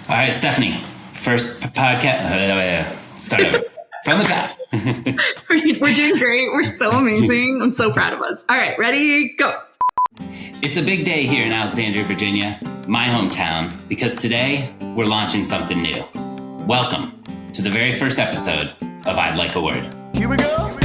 All right, Stephanie, first podcast. Start over from the top. We're doing great. We're so amazing. I'm so proud of us. All right, ready, go. It's a big day here in Alexandria, Virginia, my hometown, because today we're launching something new. Welcome to the very first episode of I'd Like a Word. Here we go.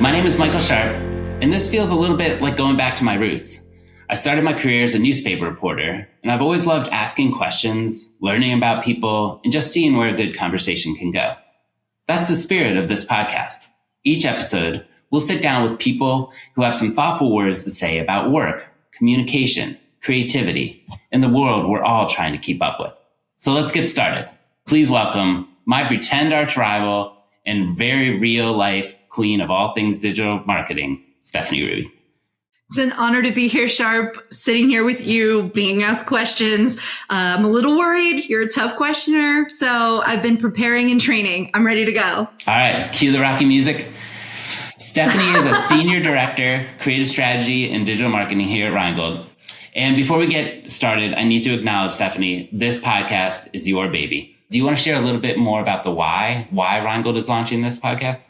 My name is Michael Sharp, and this feels a little bit like going back to my roots. I started my career as a newspaper reporter, and I've always loved asking questions, learning about people, and just seeing where a good conversation can go. That's the spirit of this podcast. Each episode, we'll sit down with people who have some thoughtful words to say about work, communication, creativity, and the world we're all trying to keep up with. So let's get started. Please welcome my pretend arch rival and very real life queen of all things digital marketing, Stephanie Ruby. It's an honor to be here, Sharp, sitting here with you, being asked questions. I'm a little worried. You're a tough questioner. So I've been preparing and training. I'm ready to go. All right, cue the Rocky music. Stephanie is a senior director, creative strategy and digital marketing here at Reingold. And before we get started, I need to acknowledge, Stephanie, this podcast is your baby. Do you want to share a little bit more about the why Reingold is launching this podcast?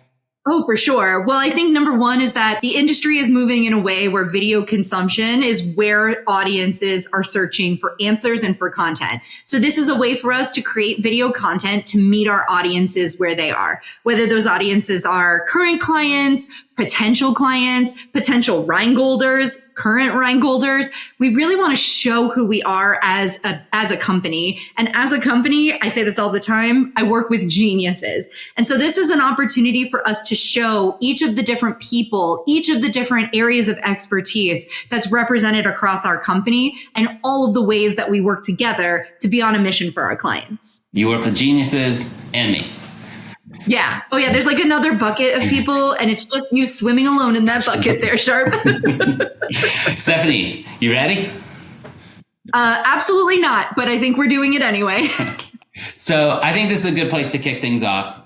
Oh, for sure. Well, I think number one is that the industry is moving in a way where video consumption is where audiences are searching for answers and for content. So this is a way for us to create video content to meet our audiences where they are, whether those audiences are current clients, potential Reingolders, current Reingolders. We really want to show who we are as a company. And as a company, I say this all the time, I work with geniuses. And so this is an opportunity for us to show each of the different people, each of the different areas of expertise that's represented across our company and all of the ways that we work together to be on a mission for our clients. You work with geniuses and me. Yeah. Oh, yeah. There's like another bucket of people, and it's just you swimming alone in that bucket there, Sharp. Stephanie, you ready? Absolutely not, but I think we're doing it anyway. So I think this is a good place to kick things off.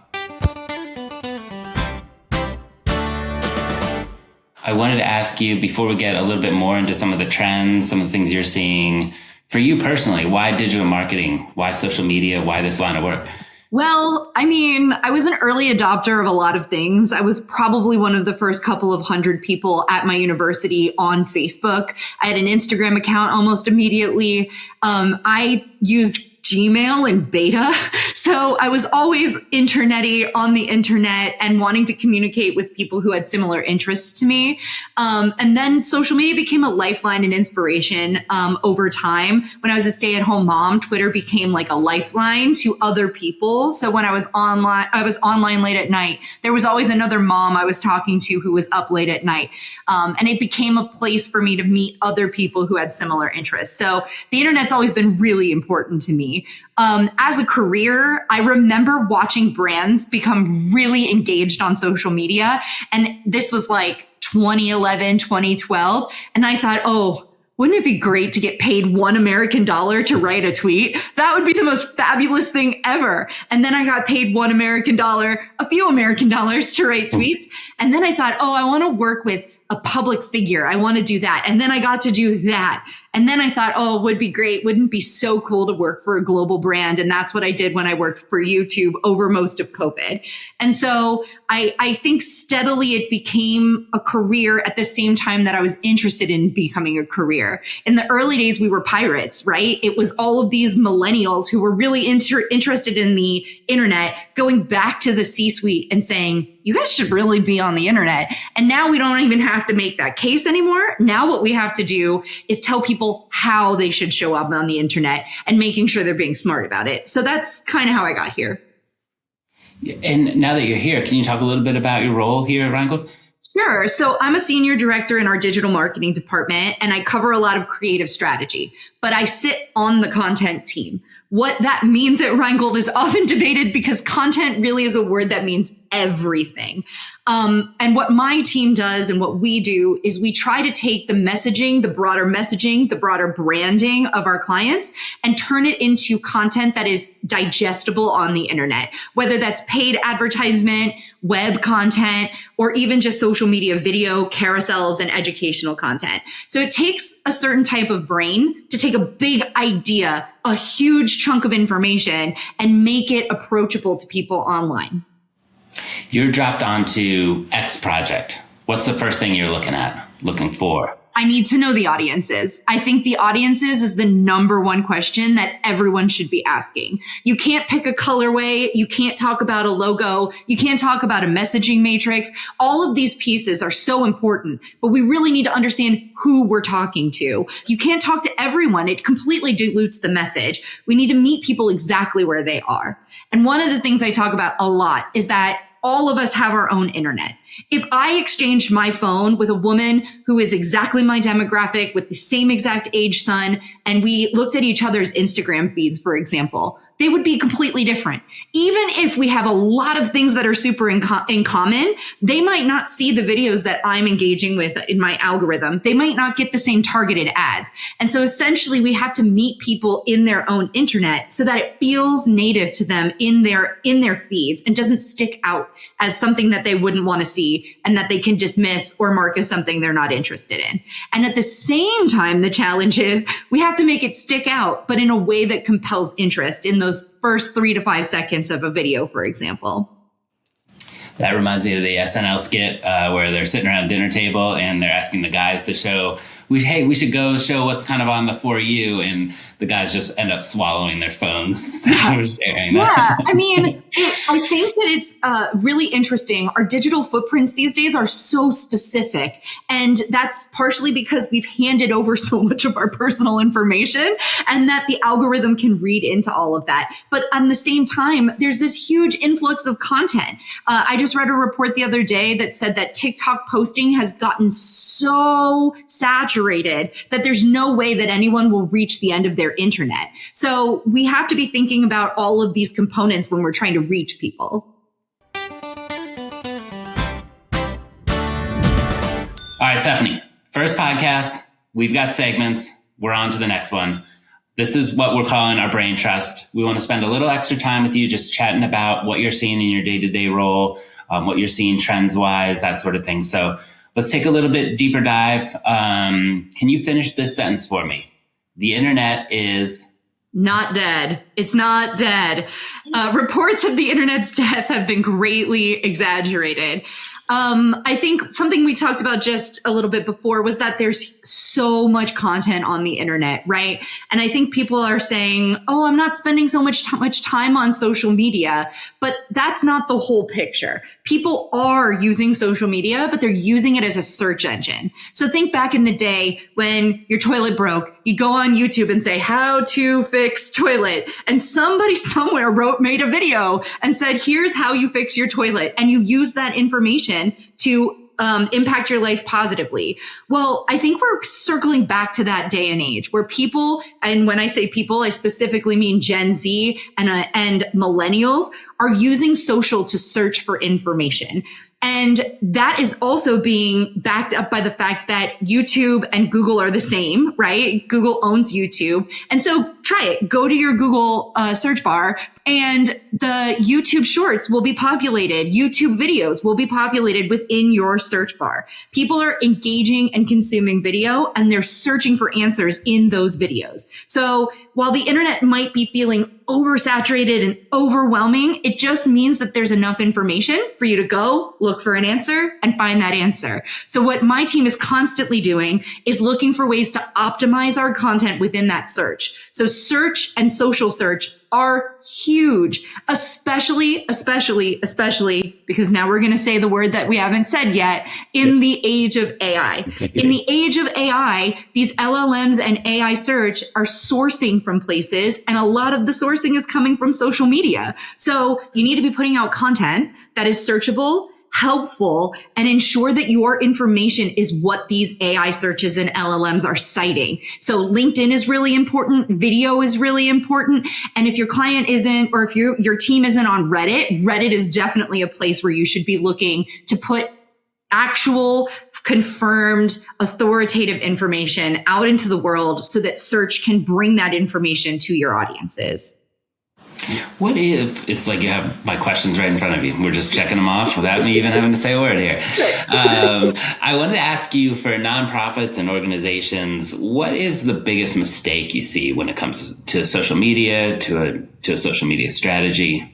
I wanted to ask you, before we get a little bit more into some of the trends, some of the things you're seeing, for you personally, why digital marketing? Why social media? Why this line of work? Well, I mean, I was an early adopter of a lot of things. I was probably one of the first couple of 100 people at my university on Facebook. I had an Instagram account almost immediately. I used Gmail in beta. So I was always internety on the internet and wanting to communicate with people who had similar interests to me. And then social media became a lifeline and inspiration over time. When I was a stay-at-home mom, Twitter became like a lifeline to other people. So when I was online late at night, there was always another mom I was talking to who was up late at night. And it became a place for me to meet other people who had similar interests. So the internet's always been really important to me. As a career, I remember watching brands become really engaged on social media. And this was like 2011, 2012. And I thought, oh, wouldn't it be great to get paid $1 American to write a tweet? That would be the most fabulous thing ever. And then I got paid $1 American, a few American dollars to write tweets. And then I thought, oh, I want to work with a public figure. I want to do that. And then I got to do that. And then I thought, oh, it would be great. Wouldn't it be so cool to work for a global brand? And that's what I did when I worked for YouTube over most of COVID. And so I think steadily it became a career at the same time that I was interested in becoming a career. In the early days, we were pirates, right? It was all of these millennials who were really interested in the internet going back to the C-suite and saying, you guys should really be on the internet. And now we don't even have to make that case anymore. Now what we have to do is tell people how they should show up on the internet and making sure they're being smart about it. So that's kind of how I got here. And now that you're here, can you talk a little bit about your role here at Reingold? Sure. So I'm a senior director in our digital marketing department, and I cover a lot of creative strategy, but I sit on the content team. What that means at Reingold is often debated because content really is a word that means everything. And what my team does and what we do is we try to take the messaging, the broader branding of our clients and turn it into content that is digestible on the internet, whether that's paid advertisement, web content, or even just social media video, carousels, and educational content. So it takes a certain type of brain to take a big idea, a huge chunk of information, and make it approachable to people online. You're dropped onto X project. What's the first thing you're looking for? I need to know the audiences. I think the audiences is the number one question that everyone should be asking. You can't pick a colorway. You can't talk about a logo. You can't talk about a messaging matrix. All of these pieces are so important, but we really need to understand who we're talking to. You can't talk to everyone. It completely dilutes the message. We need to meet people exactly where they are. And one of the things I talk about a lot is that all of us have our own internet. If I exchanged my phone with a woman who is exactly my demographic with the same exact age son, and we looked at each other's Instagram feeds, for example, they would be completely different. Even if we have a lot of things that are super in common, they might not see the videos that I'm engaging with in my algorithm. They might not get the same targeted ads. And so essentially we have to meet people in their own internet so that it feels native to them in their feeds and doesn't stick out as something that they wouldn't want to see and that they can dismiss or mark as something they're not interested in. And at the same time, the challenge is we have to make it stick out, but in a way that compels interest in those first 3 to 5 seconds of a video, for example. That reminds me of the SNL skit where they're sitting around a dinner table and they're asking the guys to show, hey, we should go show what's kind of on the For You. And the guys just end up swallowing their phones. Yeah, I mean, I think that it's really interesting. Our digital footprints these days are so specific. And that's partially because we've handed over so much of our personal information and that the algorithm can read into all of that. But at the same time, there's this huge influx of content. I just read a report the other day that said that TikTok posting has gotten so saturated that there's no way that anyone will reach the end of their internet. So we have to be thinking about all of these components when we're trying to reach people. All right, Stephanie, first podcast, we've got segments. We're on to the next one. This is what we're calling our brain trust. We want to spend a little extra time with you just chatting about what you're seeing in your day-to-day role, what you're seeing trends-wise, that sort of thing. So let's take a little bit deeper dive. Can you finish this sentence for me? The internet is... not dead. It's not dead. Reports of the internet's death have been greatly exaggerated. I think something we talked about just a little bit before was that there's so much content on the internet, right? And I think people are saying, oh, I'm not spending so much time on social media, but that's not the whole picture. People are using social media, but they're using it as a search engine. So think back in the day when your toilet broke, you go on YouTube and say, how to fix toilet. And somebody somewhere made a video and said, here's how you fix your toilet. And you use that information to impact your life positively. Well, I think we're circling back to that day and age where people, and when I say people, I specifically mean Gen Z and millennials, are using social to search for information. And that is also being backed up by the fact that YouTube and Google are the same, right? Google owns YouTube. And so try it. Go to your Google search bar and the YouTube shorts will be populated. YouTube videos will be populated within your search bar. People are engaging and consuming video and they're searching for answers in those videos. So while the internet might be feeling oversaturated and overwhelming, it just means that there's enough information for you to go look for an answer and find that answer. So what my team is constantly doing is looking for ways to optimize our content within that search. So search and social search are huge, especially because now we're going to say the word that we haven't said yet, in the age of AI. In the age of AI, these LLMs and AI search are sourcing from places, and a lot of the sourcing is coming from social media. So you need to be putting out content that is searchable, helpful, and ensure that your information is what these AI searches and LLMs are citing. So LinkedIn is really important. Video is really important. And if your client isn't, or if your team isn't on Reddit is definitely a place where you should be looking to put actual confirmed authoritative information out into the world so that search can bring that information to your audiences. What if it's like you have my questions right in front of you? We're just checking them off without me even having to say a word here. I wanted to ask you, for nonprofits and organizations, what is the biggest mistake you see when it comes to social media, to a social media strategy?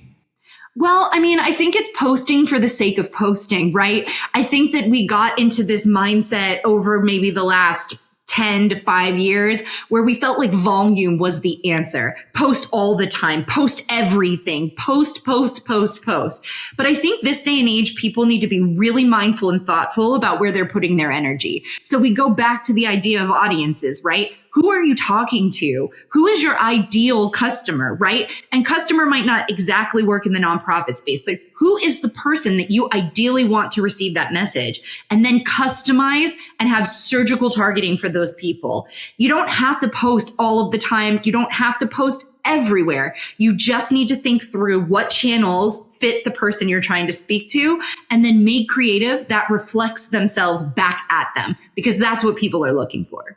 Well, I mean, I think it's posting for the sake of posting, right? I think that we got into this mindset over maybe the last 10 to 5 years where we felt like volume was the answer. Post all the time, post everything, post. But I think this day and age, people need to be really mindful and thoughtful about where they're putting their energy. So we go back to the idea of audiences, right? Who are you talking to? Who is your ideal customer, right? And customer might not exactly work in the nonprofit space, but who is the person that you ideally want to receive that message? And then customize and have surgical targeting for those people. You don't have to post all of the time. You don't have to post everywhere. You just need to think through what channels fit the person you're trying to speak to, and then make creative that reflects themselves back at them, because that's what people are looking for.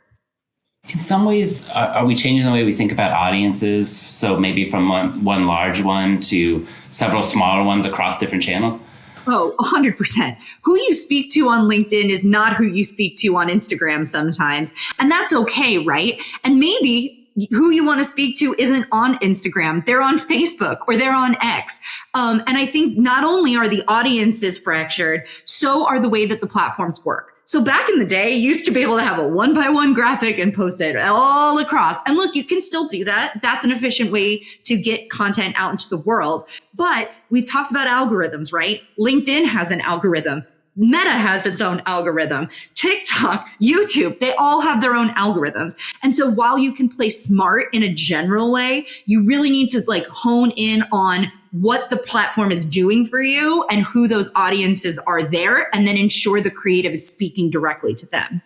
In some ways, are we changing the way we think about audiences? So maybe from one large one to several smaller ones across different channels? Oh, 100%. Who you speak to on LinkedIn is not who you speak to on Instagram sometimes. And that's okay, right? And maybe who you want to speak to isn't on Instagram. They're on Facebook or they're on X. And I think not only are the audiences fractured, so are the way that the platforms work. So back in the day, you used to be able to have a 1-by-1 graphic and post it all across. And look, you can still do that. That's an efficient way to get content out into the world. But we've talked about algorithms, right? LinkedIn has an algorithm. Meta has its own algorithm. TikTok, YouTube, they all have their own algorithms. And so while you can play smart in a general way, you really need to hone in on what the platform is doing for you and who those audiences are there, and then ensure the creative is speaking directly to them.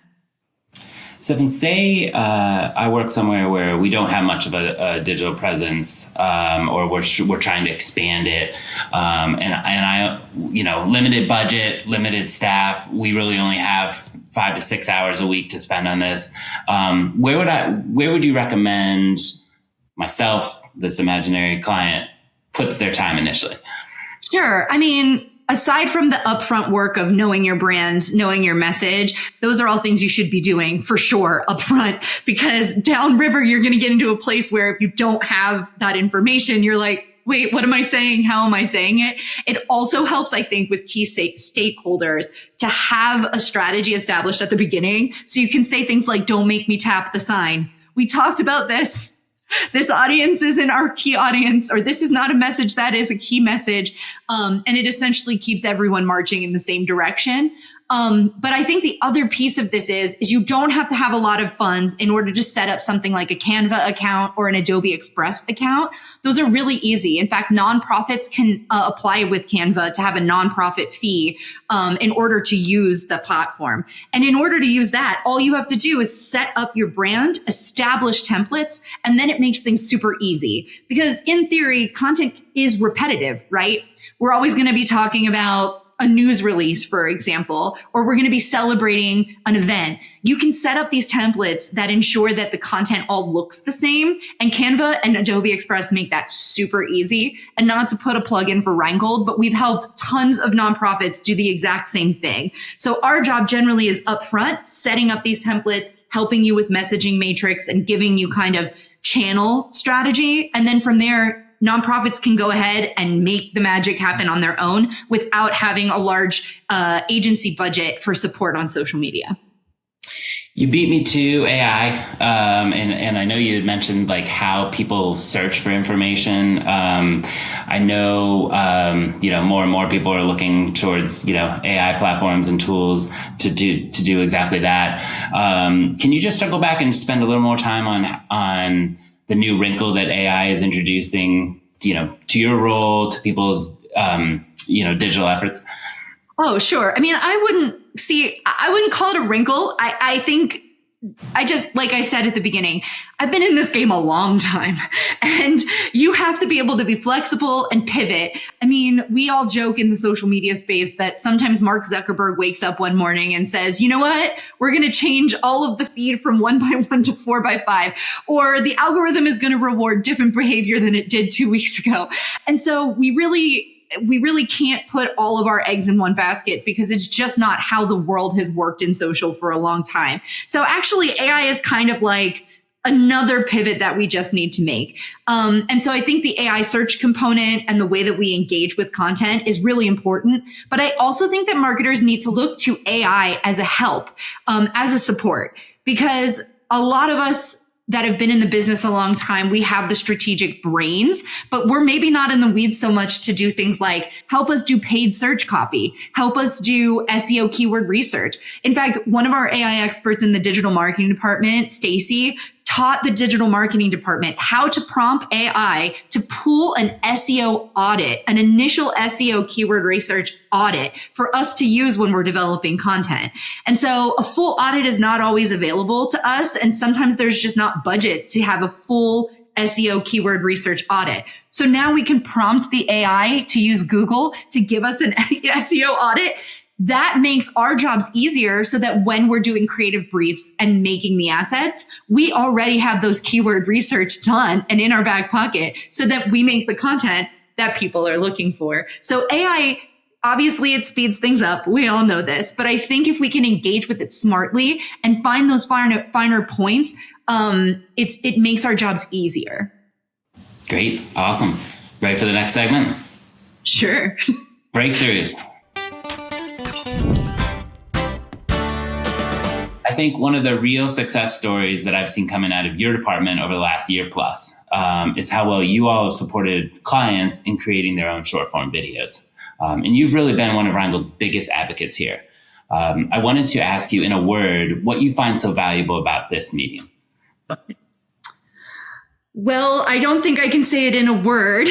Stephanie, say I work somewhere where we don't have much of a digital presence, or we're trying to expand it, and I limited budget, limited staff. We really only have 5 to 6 hours a week to spend on this. Where would you recommend myself, this imaginary client, puts their time initially? Sure. I mean, aside from the upfront work of knowing your brand, knowing your message, those are all things you should be doing for sure upfront, because downriver, you're going to get into a place where if you don't have that information, you're like, wait, what am I saying? How am I saying it? It also helps, I think, with key stakeholders to have a strategy established at the beginning. So you can say things like, don't make me tap the sign. We talked about this. This audience isn't our key audience, or this is not a message that is a key message. And it essentially keeps everyone marching in the same direction. But I think the other piece of this is you don't have to have a lot of funds in order to set up something like a Canva account or an Adobe Express account. Those are really easy. In fact, nonprofits can apply with Canva to have a nonprofit fee in order to use the platform. And in order to use that, all you have to do is set up your brand, establish templates, and then it makes things super easy. Because in theory, content is repetitive, right? We're always going to be talking about a news release, for example, or we're going to be celebrating an event. You can set up these templates that ensure that the content all looks the same. And Canva and Adobe Express make that super easy. And not to put a plug in for Reingold, but we've helped tons of nonprofits do the exact same thing. So our job generally is upfront, setting up these templates, helping you with messaging matrix and giving you kind of channel strategy. And then from there, nonprofits can go ahead and make the magic happen on their own without having a large agency budget for support on social media. You beat me to AI, and I know you had mentioned how people search for information. I know more and more people are looking towards AI platforms and tools to do exactly that. Can you just circle back and spend a little more time on the new wrinkle that AI is introducing, to your role, to people's, digital efforts? Oh, sure. I mean, I wouldn't call it a wrinkle. I think I just, like I said at the beginning, I've been in this game a long time and you have to be able to be flexible and pivot. I mean, we all joke in the social media space that sometimes Mark Zuckerberg wakes up one morning and says, you know what? We're going to change all of the feed from 1x1 to 4x5, or the algorithm is going to reward different behavior than it did 2 weeks ago. And so we really can't put all of our eggs in one basket because it's just not how the world has worked in social for a long time. So actually AI is kind of like another pivot that we just need to make. And so I think the AI search component and the way that we engage with content is really important. But I also think that marketers need to look to AI as a help, as a support, because a lot of us that have been in the business a long time, we have the strategic brains, but we're maybe not in the weeds so much to do things like help us do paid search copy, help us do SEO keyword research. In fact, one of our AI experts in the digital marketing department, Stacy, taught the digital marketing department how to prompt AI to pull an SEO audit, an initial SEO keyword research audit for us to use when we're developing content. And so a full audit is not always available to us. And sometimes there's just not budget to have a full SEO keyword research audit. So now we can prompt the AI to use Google to give us an SEO audit. That makes our jobs easier so that when we're doing creative briefs and making the assets, we already have those keyword research done and in our back pocket so that we make the content that people are looking for. So AI, obviously it speeds things up. We all know this, but I think if we can engage with it smartly and find those finer points, it makes our jobs easier. Great. Awesome. Ready for the next segment? Sure. Breakthroughs. I think one of the real success stories that I've seen coming out of your department over the last year plus is how well you all have supported clients in creating their own short form videos. And you've really been one of Reingold's biggest advocates here. I wanted to ask you in a word what you find so valuable about this medium. Well, I don't think I can say it in a word,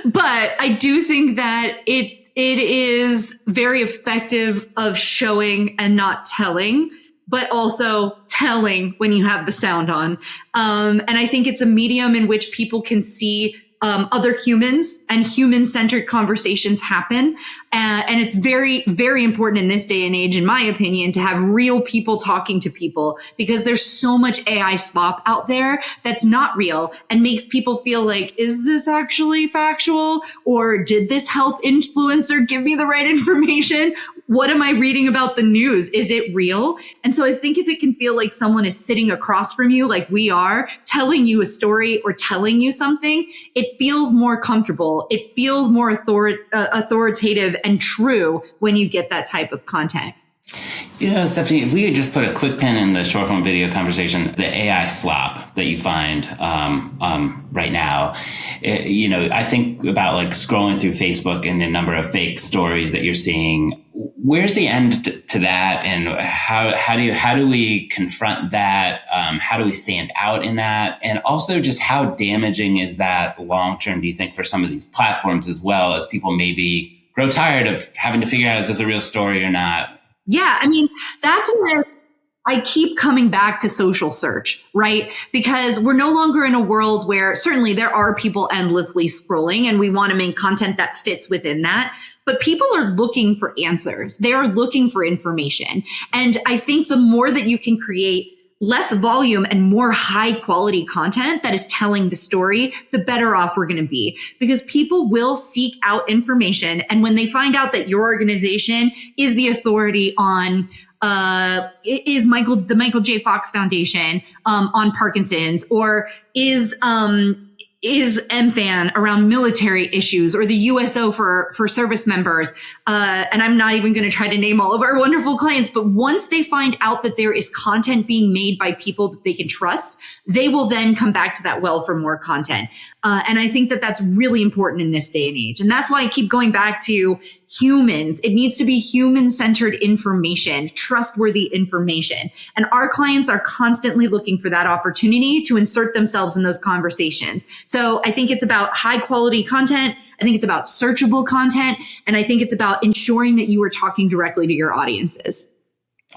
but I do think that it is very effective of showing and not telling, but also telling when you have the sound on. And I think it's a medium in which people can see other humans and human-centered conversations happen. And it's very, very important in this day and age, in my opinion, to have real people talking to people, because there's so much AI slop out there that's not real and makes people feel like, is this actually factual? Or did this help influencer give me the right information? What am I reading about the news? Is it real? And so I think if it can feel like someone is sitting across from you, like we are, telling you a story or telling you something, it feels more comfortable. It feels more authoritative and true when you get that type of content. You know, Stephanie, if we had just put a quick pin in the short form video conversation, the AI slop that you find right now, I think about like scrolling through Facebook and the number of fake stories that you're seeing. Where's the end to that, and how do we confront that? How do we stand out in that? And also, just how damaging is that long term? Do you think for some of these platforms, as well as people maybe grow tired of having to figure out, is this a real story or not? Yeah, I mean, that's where I keep coming back to social search, right? Because we're no longer in a world where certainly there are people endlessly scrolling and we want to make content that fits within that. But people are looking for answers. They are looking for information. And I think the more that you can create less volume and more high quality content that is telling the story, the better off we're going to be, because people will seek out information. And when they find out that your organization is the authority on is the Michael J. Fox Foundation on Parkinson's, or is MFAN around military issues, or the USO for service members. And I'm not even going to try to name all of our wonderful clients, but once they find out that there is content being made by people that they can trust, they will then come back to that well for more content. And I think that that's really important in this day and age. And that's why I keep going back to humans. It needs to be human-centered information, trustworthy information. And our clients are constantly looking for that opportunity to insert themselves in those conversations. So I think it's about high quality content. I think it's about searchable content. And I think it's about ensuring that you are talking directly to your audiences.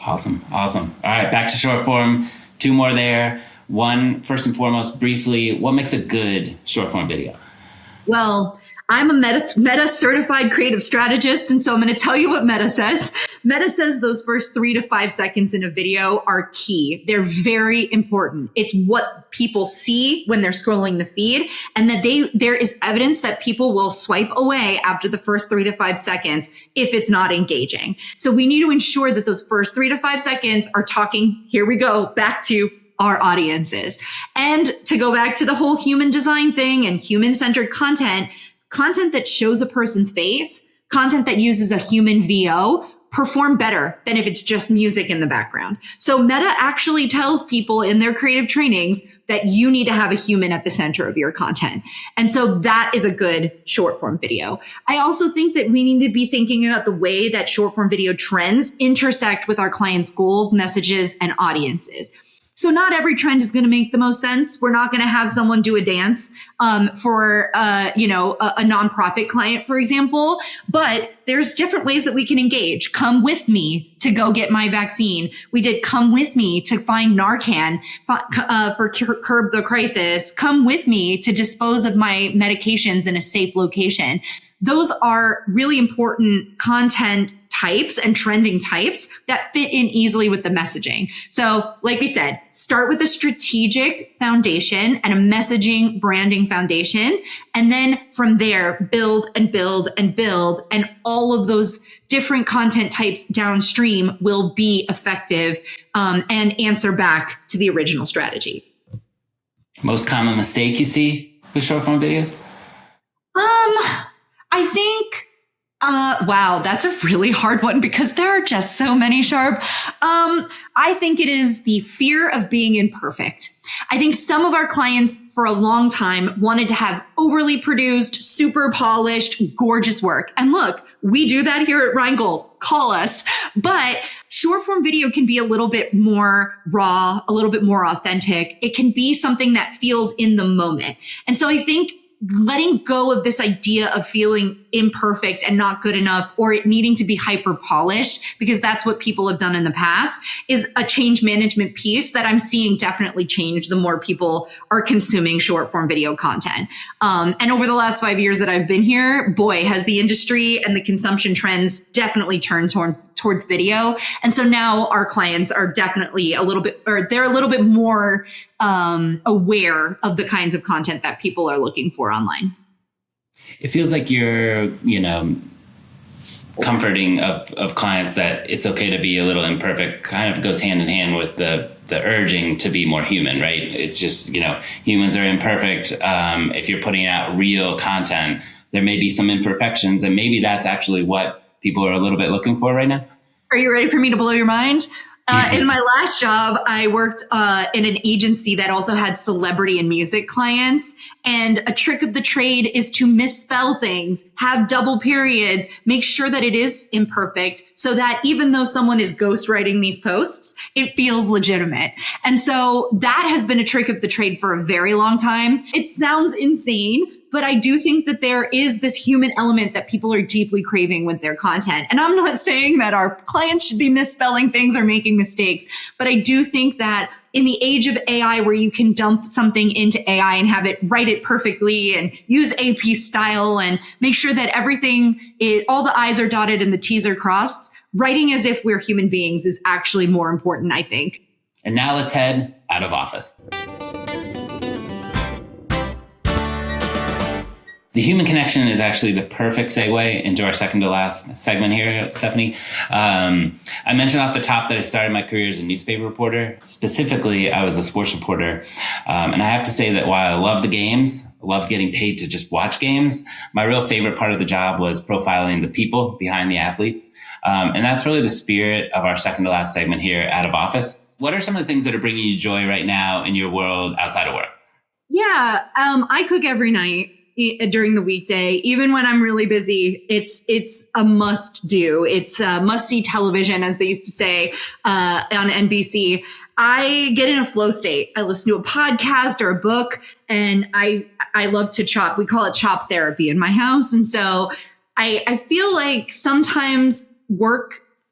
Awesome. All right, back to short form. 2 more there. One, first and foremost, briefly, what makes a good short form video? Well, I'm a Meta certified creative strategist. And so I'm going to tell you what Meta says. Meta says those first 3 to 5 seconds in a video are key. They're very important. It's what people see when they're scrolling the feed, and that there is evidence that people will swipe away after the first 3 to 5 seconds if it's not engaging. So we need to ensure that those first 3 to 5 seconds are talking, here we go, back to our audiences. And to go back to the whole human design thing and human-centered content that shows a person's face, content that uses a human VO, perform better than if it's just music in the background. So Meta actually tells people in their creative trainings that you need to have a human at the center of your content. And so that is a good short form video. I also think that we need to be thinking about the way that short form video trends intersect with our clients' goals, messages, and audiences. So not every trend is going to make the most sense. We're not going to have someone do a dance for a nonprofit client, for example. But there's different ways that we can engage. Come with me to go get my vaccine. We did come with me to find Narcan for curb the crisis. Come with me to dispose of my medications in a safe location. Those are really important content types and trending types that fit in easily with the messaging. So like we said, start with a strategic foundation and a messaging branding foundation. And then from there, build and build and build. And all of those different content types downstream will be effective and answer back to the original strategy. Most common mistake you see with short form videos? I think wow, that's a really hard one because there are just so many, Sharp. I think it is the fear of being imperfect. I think some of our clients for a long time wanted to have overly produced, super polished, gorgeous work. And look, we do that here at Reingold. Call us. But short form video can be a little bit more raw, a little bit more authentic. It can be something that feels in the moment. And so I think letting go of this idea of feeling imperfect and not good enough, or it needing to be hyper polished, because that's what people have done in the past, is a change management piece that I'm seeing definitely change the more people are consuming short form video content. And over the last 5 years that I've been here, boy, has the industry and the consumption trends definitely turned towards video. And so now our clients are definitely they're a little bit more aware of the kinds of content that people are looking for online. It feels like you're, comforting of clients that it's okay to be a little imperfect. Kind of goes hand in hand with the urging to be more human, right? It's just, humans are imperfect. If you're putting out real content, there may be some imperfections, and maybe that's actually what people are a little bit looking for right now. Are you ready for me to blow your mind? In my last job, I worked in an agency that also had celebrity and music clients. And a trick of the trade is to misspell things, have double periods, make sure that it is imperfect so that even though someone is ghostwriting these posts, it feels legitimate. And so that has been a trick of the trade for a very long time. It sounds insane, but I do think that there is this human element that people are deeply craving with their content. And I'm not saying that our clients should be misspelling things or making mistakes, but I do think that in the age of AI, where you can dump something into AI and have it write it perfectly and use AP style and make sure that all the I's are dotted and the T's are crossed, writing as if we're human beings is actually more important, I think. And now let's head out of office. The human connection is actually the perfect segue into our second to last segment here, Stephanie. I mentioned off the top that I started my career as a newspaper reporter. Specifically, I was a sports reporter. And I have to say that while I love the games, I love getting paid to just watch games, my real favorite part of the job was profiling the people behind the athletes. And that's really the spirit of our second to last segment here, Out of Office. What are some of the things that are bringing you joy right now in your world outside of work? Yeah, I cook every night. during the weekday. Even when I'm really busy, it's a must do. It's a must see television, as they used to say on NBC. I get in a flow state. I listen to a podcast or a book, and I love to chop. We call it chop therapy in my house. And so I feel like sometimes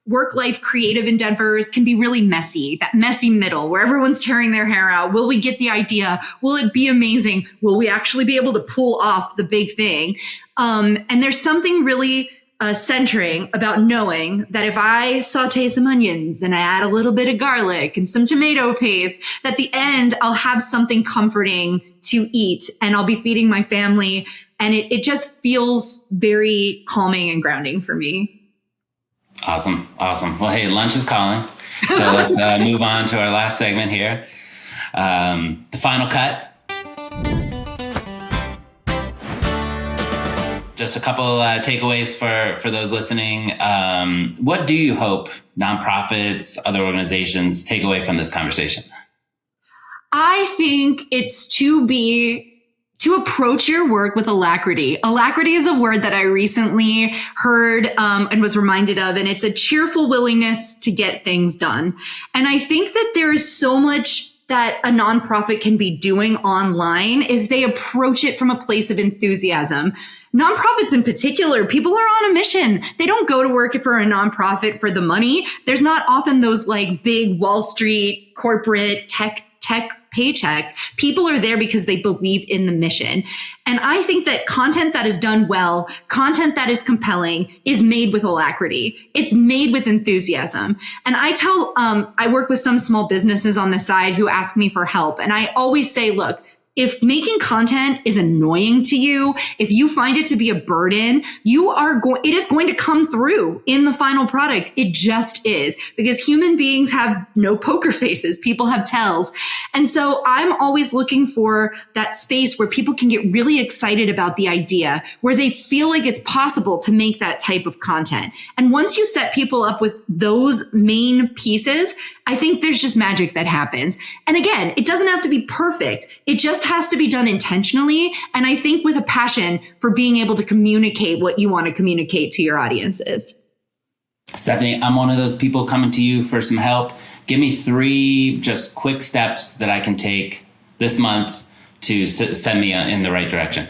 work-life creative endeavors can be really messy, that messy middle where everyone's tearing their hair out. Will we get the idea? Will it be amazing? Will we actually be able to pull off the big thing? And there's something really centering about knowing that if I saute some onions and I add a little bit of garlic and some tomato paste, that at the end I'll have something comforting to eat and I'll be feeding my family. And it just feels very calming and grounding for me. Awesome. Well, hey, lunch is calling. So let's move on to our last segment here. The final cut. Just a couple takeaways for those listening. What do you hope nonprofits, other organizations take away from this conversation? I think it's to approach your work with alacrity. Alacrity is a word that I recently heard and was reminded of, and it's a cheerful willingness to get things done. And I think that there is so much that a nonprofit can be doing online if they approach it from a place of enthusiasm. Nonprofits in particular, people are on a mission. They don't go to work for a nonprofit for the money. There's not often those like big Wall Street corporate tech paychecks. People are there because they believe in the mission. And I think that content that is done well, content that is compelling, is made with alacrity. It's made with enthusiasm. And I work with some small businesses on the side who ask me for help. And I always say, look, if making content is annoying to you, if you find it to be a burden, it is going to come through in the final product. It just is, because human beings have no poker faces. People have tells. And so I'm always looking for that space where people can get really excited about the idea, where they feel like it's possible to make that type of content. And once you set people up with those main pieces, I think there's just magic that happens. And again, it doesn't have to be perfect. It just has to be done intentionally. And I think with a passion for being able to communicate what you want to communicate to your audiences. Stephanie, I'm one of those people coming to you for some help. Give me 3 just quick steps that I can take this month to send me in the right direction.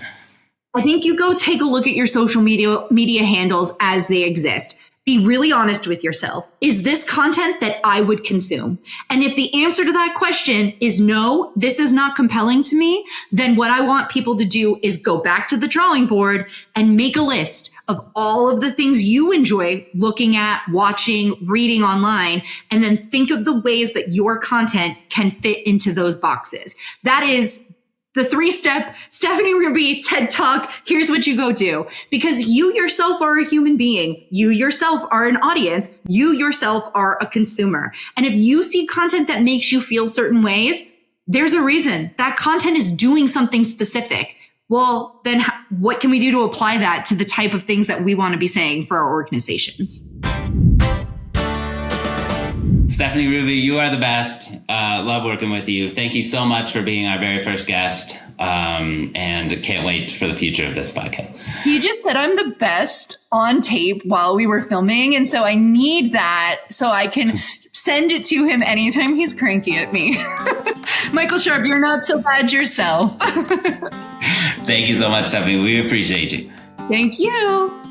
I think you go take a look at your social media handles as they exist. Be really honest with yourself. Is this content that I would consume? And if the answer to that question is no, this is not compelling to me, then what I want people to do is go back to the drawing board and make a list of all of the things you enjoy looking at, watching, reading online, and then think of the ways that your content can fit into those boxes. That is the 3-step Stephanie Ruby TED Talk. Here's what you go do, because you yourself are a human being. You yourself are an audience. You yourself are a consumer. And if you see content that makes you feel certain ways, there's a reason that content is doing something specific. Well, then what can we do to apply that to the type of things that we want to be saying for our organizations? Stephanie Ruby, you are the best. Love working with you. Thank you so much for being our very first guest. And can't wait for the future of this podcast. He just said I'm the best on tape while we were filming. And so I need that so I can send it to him anytime he's cranky at me. Michael Sharp, you're not so bad yourself. Thank you so much, Stephanie. We appreciate you. Thank you.